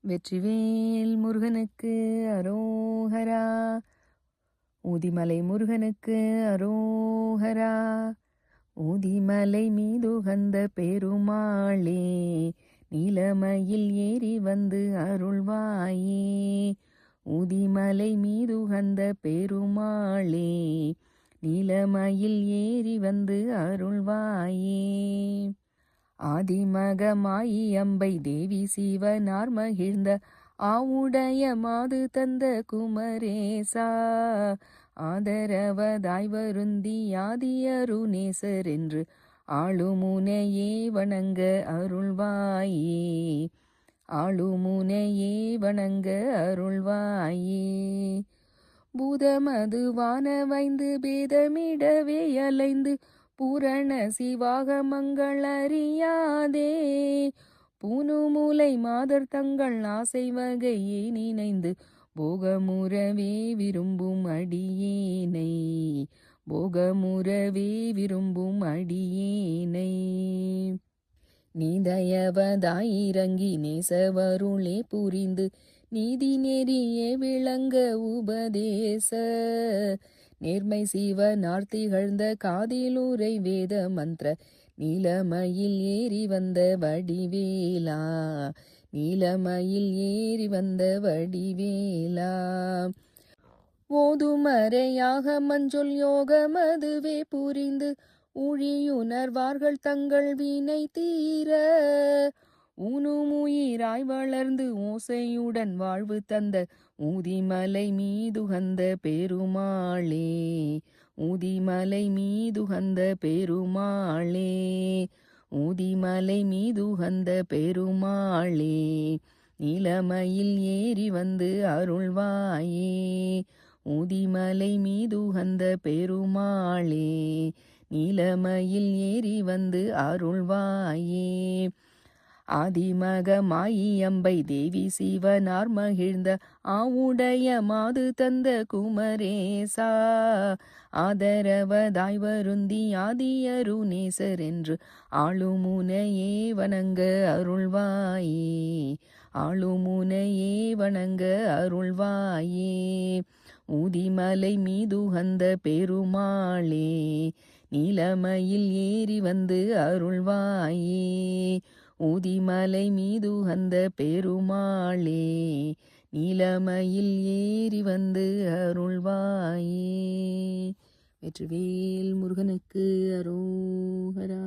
வெற்றிவேல் முருகனுக்கு அரோஹரா. ஊதிமலை முருகனுக்கு அரோஹரா. ஊதிமலை மீதுகந்த பெருமாளே, நீலமயில் ஏறி வந்து அருள்வாயே. ஊதிமலை மீதுகந்த பெருமாளே, நீலமயில் ஏறி வந்து அருள்வாயே. ஆதிமகமாயி அம்பை தேவி சிவனார் மகிழ்ந்த ஆவுடைய மாது தந்த குமரேசா, ஆதரவதாய் வருந்தி ஆதியருணேசர் என்று ஆளுமுனையே வணங்க அருள்வாயே. ஆளுமுனையே வணங்க அருள்வாயே. பூதமது வானவைந்து பேதமிடவே அலைந்து பூரண சிவாகமங்கள் அறியாதே, பூனுமுலை மாதர் தங்கள் ஆசை வகையே நினைந்து போகமுறவே விரும்பும் அடியேனை. போகமுறவே விரும்பும் அடியேனை. நீதயவதாயிரங்கி நேசவருளே புரிந்து நீதி நெறியே விளங்க உபதேச, நேர்மை சிவனார் திகழ்ந்த காதிலுரை வேத மந்திர நீலமயில் ஏறி வந்த வடிவேலா. நீலமயில் ஏறி வந்த வடிவேலா. ஓதுமறையாக மஞ்சொல் யோகமதுவே புரிந்து ஊழியுணர்வார்கள் தங்கள் வினை தீர, ஊனுமுயிராய் வளர்ந்து ஓசையுடன் வாழ்வு தந்த ஊதிமலை மீதுகந்த பெருமாளே. ஊதிமலை மீதுகந்த பெருமாளே. ஊதிமலை மீதுகந்த பெருமாளே, நீலமயில் ஏறி வந்து அருள்வாயே. ஊதிமலை மீதுகந்த பெருமாளே, நீலமயில் ஏறி வந்து அருள்வாயே. ஆதிமகமாயி அம்பை தேவி சிவனார் மகிழ்ந்த ஆவுடைய மாது தந்த குமரேசா, ஆதரவதாய் வருந்தி ஆதியருணேசர் என்று ஆளுமுனையே வணங்க அருள்வாயே. ஆளுமுனையே வணங்க அருள்வாயே. ஊதிமலை மீதுகந்த பெருமாளே, நீலமயில் ஏறி வந்து அருள்வாயே. ஊதிமலை மீதுகந்த பெருமாளே, நீலமயில் ஏறி வந்து அருள்வாயே. வெற்றிவேல் முருகனுக்கு அரோஹரா.